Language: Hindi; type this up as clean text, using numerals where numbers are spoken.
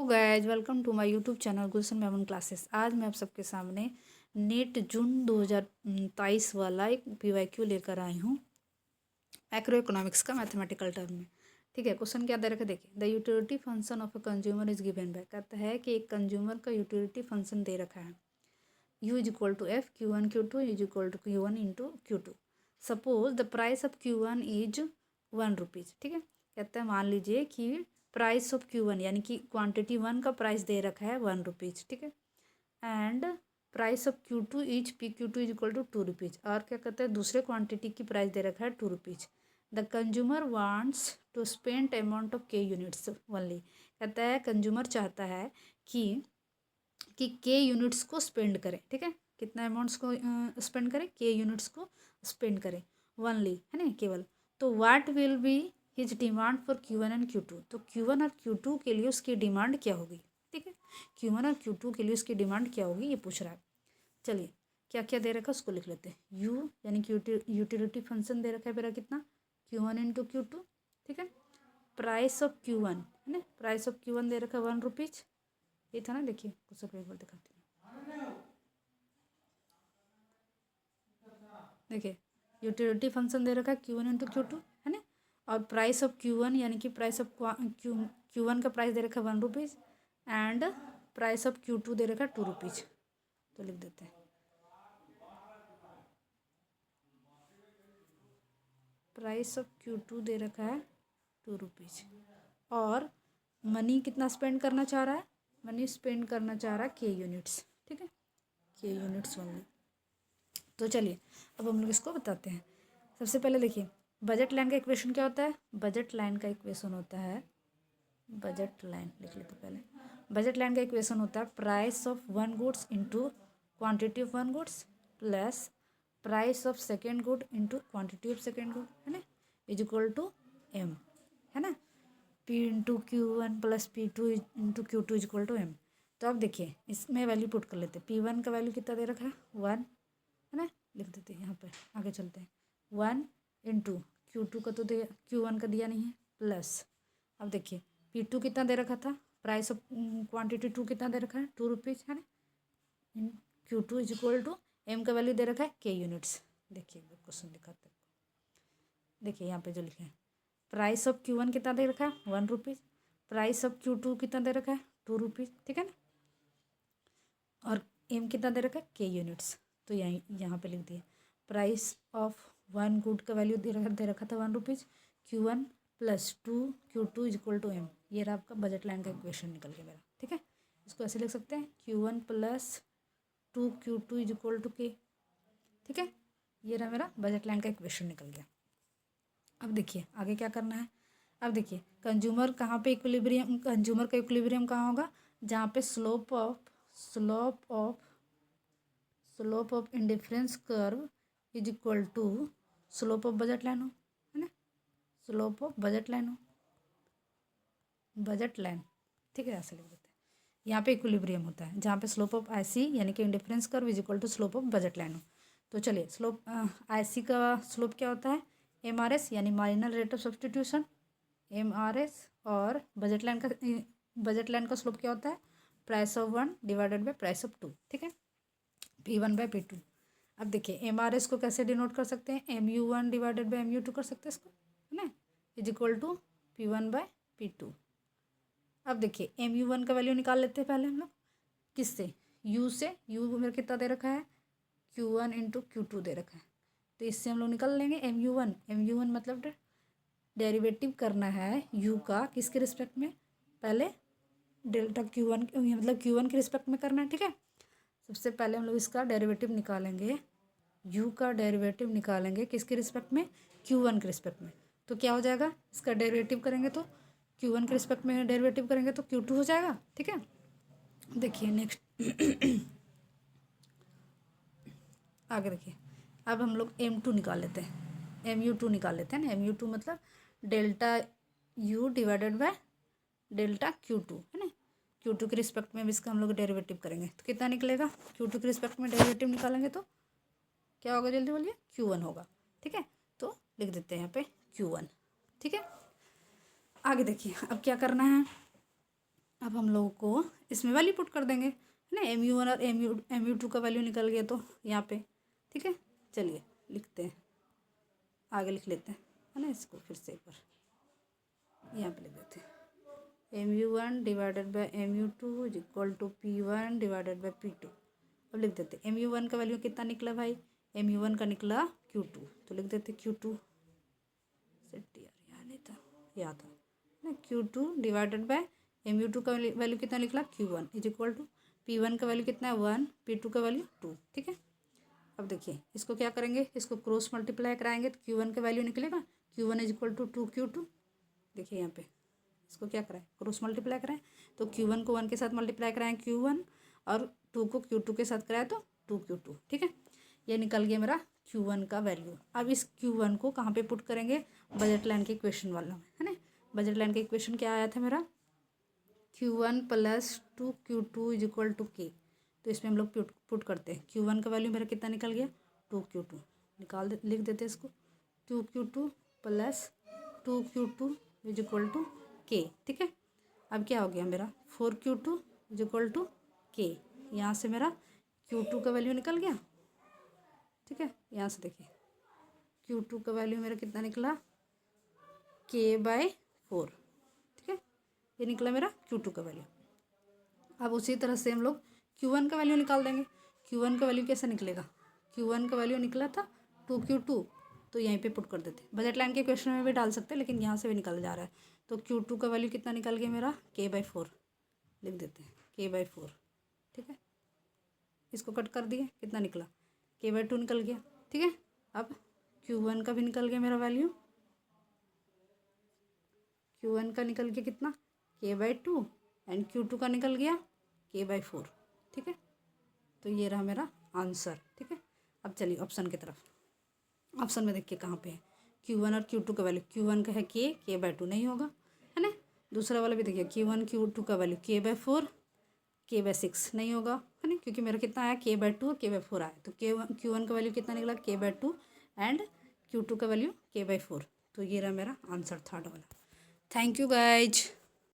तो guys welcome to my YouTube channel Gulshan Memon classes. आज मैं आप सबके सामने नेट जून 2023 वाला एक पीवाईक्यू लेकर आई हूँ मैक्रो इकोनॉमिक्स का मैथमेटिकल टर्म में। ठीक है, क्वेश्चन क्या दे रखा देखिए, the utility function of a consumer is given by. कहता है कि एक कंज्यूमर का यूटिलिटी फंक्शन दे रखा है u is equal to F Q1 Q2 is equal to Q1 into Q2। Suppose the price of Q1 is 1 rupees. ठीक है, कहते हैं मान लीजिए कि प्राइस ऑफ Q1 यानी कि क्वांटिटी 1 का प्राइस दे रखा है 1 रुपीज़। ठीक है, and price of Q2 is PQ2 is equal to 2 rupees. और क्या कहते हैं दूसरे क्वांटिटी की प्राइस दे रखा है 2 rupees. The consumer wants to spend amount of K units only. कहता है कंज्यूमर चाहता है कि K यूनिट्स को स्पेंड करें। ठीक है, कितना अमाउंट्स को स्पेंड करें, K यूनिट्स को स्पेंड करें ओनली, है ना, केवल। तो what will be his demand for Q1 and Q2। तो Q1 और Q2 के लिए उसकी डिमांड क्या होगी। ठीक है, Q1 और Q2 के लिए उसकी डिमांड क्या होगी ये पूछ रहा है। चलिए क्या क्या दे रखा है उसको लिख लेते हैं। U यानी कि यूटिलिटी फंक्शन दे रखा है मेरा कितना Q1 इंटू Q2। ठीक है, प्राइस ऑफ Q1 है ना, प्राइस ऑफ Q1 दे रखा है 1 रुपीज़। ये था ना, देखिए कुछ एक बार दिखाती हूँ। देखिए यूटिलिटी फंक्शन दे रखा है Q1 इंटू Q2, है ना, और प्राइस ऑफ Q1 यानी कि प्राइस ऑफ Q1 का प्राइस दे रखा है 1 rupees and price of Q2 दे रखा है 2 रुपीज़। तो लिख देते हैं प्राइस ऑफ Q2 दे रखा है 2 रुपीज़ और मनी कितना स्पेंड करना चाह रहा है, मनी स्पेंड करना चाह रहा है K यूनिट्स। ठीक है, K यूनिट्स ओनली। तो चलिए अब हम लोग इसको बताते हैं। सबसे पहले देखिए बजट लाइन का इक्वेशन क्या होता है। बजट लाइन का इक्वेशन होता है, बजट लाइन लिख लेते पहले। बजट लाइन का इक्वेशन होता है price of one goods into quantity of one goods plus price of second good into quantity of second good, है ना, इज इक्वल टू एम, है ना, P into Q1 plus P2 into Q2 is equal to M. तो अब देखिए इसमें वैल्यू पुट कर लेते हैं। P1 का वैल्यू कितना दे रखा है 1, है ना, लिख देते हैं यहाँ पे। आगे चलते हैं 1 इंटू Q2 का तो दे Q1 का दिया नहीं है प्लस। अब देखिए P2 कितना दे रखा था, प्राइस ऑफ क्वांटिटी 2 कितना दे रखा है 2 रुपीज़, है ना, in Q2 is equal to M का वैल्यू दे रखा है K यूनिट्स। देखिए क्वेश्चन दिखाते हैं, देखिए यहाँ पे जो लिखे हैं प्राइस ऑफ Q1 कितना दे रखा है 1 रुपीज़, प्राइस ऑफ Q2 कितना दे रखा है 2 रुपीज़। ठीक है ना, और एम कितना दे रखा है K यूनिट्स। तो यहाँ पे लिख दिए प्राइस ऑफ वन गुड का वैल्यू दे रखा था 1 rupees, Q1 plus 2 Q2 is equal to M. ये रहा आपका बजट लाइन का इक्वेशन निकल के मेरा। ठीक है, इसको ऐसे लिख सकते हैं Q1 plus 2 Q2 is equal to K। ठीक है, ये रहा मेरा बजट लाइन का इक्वेशन निकल गया। अब देखिए आगे क्या करना है। अब देखिए कंज्यूमर कहाँ पे इक्विलिब्रियम, कंज्यूमर का इक्विलिब्रियम कहाँ होगा, जहाँ पे slope of indifference curve is equal to slope of budget line हो, है ना, स्लोप ऑफ बजट लाइन हो, बजट लाइन। ठीक है, ऐसे लिख देते हैं। यहाँ पे इक्विलिब्रियम होता है जहाँ पे स्लोप ऑफ IC यानी कि indifference curve is equal to slope of budget line हो। तो चलिए स्लोप IC का स्लोप क्या होता है MRS यानी marginal rate of substitution MRS, और बजट लाइन का स्लोप क्या होता है price of 1 divided by price of 2। ठीक है, P1 बाय P2। अब देखिए MRS को कैसे डिनोट कर सकते हैं, MU1 डिवाइडेड बाय MU2 कर सकते हैं इसको, है ना, is equal to P1 bye P2। अब देखिए MU1 का वैल्यू निकाल लेते हैं पहले हम लोग, किससे, U से। U मेरा कितना दे रखा है Q1 इंटू Q2 दे रखा है, तो इससे हम लोग निकाल लेंगे MU1 मतलब डेरिवेटिव करना है U का किसके रिस्पेक्ट में, पहले डेल्टा Q1 मतलब Q1 के रिस्पेक्ट में करना है। ठीक है, सबसे पहले हम लोग इसका डेरिवेटिव निकालेंगे, U का डेरिवेटिव निकालेंगे किसके रिस्पेक्ट में, Q1 के रिस्पेक्ट में। तो क्या हो जाएगा, इसका डेरिवेटिव करेंगे तो Q1 के रिस्पेक्ट में डेरिवेटिव करेंगे तो Q2 हो जाएगा। ठीक है, देखिए नेक्स्ट आगे देखिए अब हम लोग M2 निकाल लेते हैं, MU2 निकाल लेते हैं ना। MU2 मतलब delta U divided by delta Q2, है ना, Q2 के रिस्पेक्ट में भी इसका हम लोग डेरिवेटिव करेंगे तो कितना निकलेगा, Q2 के रिस्पेक्ट में डेरिवेटिव निकालेंगे तो क्या होगा, जल्दी बोलिए, Q1 होगा। ठीक है, तो लिख देते हैं यहाँ पे Q1। ठीक है, आगे देखिए अब क्या करना है। अब हम लोगों को इसमें वैल्यू पुट कर देंगे, है ना। mu1 और mu2 का वैल्यू निकल गया तो यहाँ पे, ठीक है। चलिए लिखते हैं, आगे लिख लेते हैं, है ना। इसको फिर से एक बार यहाँ पे लिख देते हैं, mu1 divided by mu2 is equal to p1 divided by p2। अब लिख देते हैं mu1 का वैल्यू कितना निकला भाई, mu1 का निकला q2, तो लिख देते q2 सेट यार, यहाँ नहीं था, यहाँ था ना। q2 डिवाइडेड बाय mu2 का वैल्यू कितना निकला q1 is equal to p1 का वैल्यू कितना है 1, p2 का वैल्यू 2, ठीक है। अब देखिए इसको क्या करेंगे, इसको क्रॉस मल्टीप्लाई कराएंगे तो q1 का वैल्यू निकलेगा q1 is equal to 2q2। देखिए यहाँ पे इसको क्या कराएं, क्रॉस मल्टीप्लाई कराएं तो q1 को 1 के साथ मल्टीप्लाई कराएं q1 और 2 को q2 के साथ कराएं तो 2q2, ठीक है। ये निकल गया मेरा q1 का वैल्यू। अब इस q1 को कहाँ पे पुट करेंगे, बजट लाइन के इक्वेशन वाला में, है ना। बजट लाइन का इक्वेशन क्या आया था मेरा, q1 plus 2q2 is equal to k। तो इसमें हम लोग पुट करते हैं, q1 का वैल्यू मेरा कितना निकल गया 2q2, लिख देते हैं इसको 2q2 plus 2q2 is equal to k, ठीक है। अब क्या हो गया मेरा 4q2 is equal to k। यहाँ से मेरा q2 का वैल्यू निकल गया, ठीक है। यहाँ से देखिए q2 का वैल्यू मेरा कितना निकला k/4, ठीक है। ये निकला मेरा q2 का वैल्यू। अब उसी तरह से हम लोग q1 का वैल्यू निकाल देंगे। q1 का वैल्यू कैसे निकलेगा, q1 का वैल्यू निकला था 2q2, तो यहीं पे पुट कर देते। बजट लाइन के क्वेश्चन में भी डाल सकते हैं लेकिन यहाँ से भी निकल जा रहा है। तो q2 का वैल्यू कितना निकल गया मेरा k/4, लिख देते हैं k/4, ठीक है। इसको कट कर दिए, कितना निकला k/2 निकल गया, ठीक है। अब q1 का भी निकल गया मेरा वैल्यू, q1 का निकल गया कितना k/2 एंड q2 का निकल गया k/4, ठीक है। तो ये रहा मेरा आंसर, ठीक है। अब चलिए ऑप्शन की तरफ। ऑप्शन में देखिए कहाँ पे है q1 और q2 का वैल्यू, q1 का है k/2 नहीं होगा, है ना। दूसरा वाला भी देखिए q1 q2 का वैल्यू k/4 k/6 नहीं होगा, है ना, क्योंकि मेरा कितना आया k/2 और k/4 आया। तो q1 का वैल्यू कितना निकला k/2 एंड q2 का वैल्यू k/4। तो ये रहा मेरा आंसर थर्ड वाला। Thank you guys.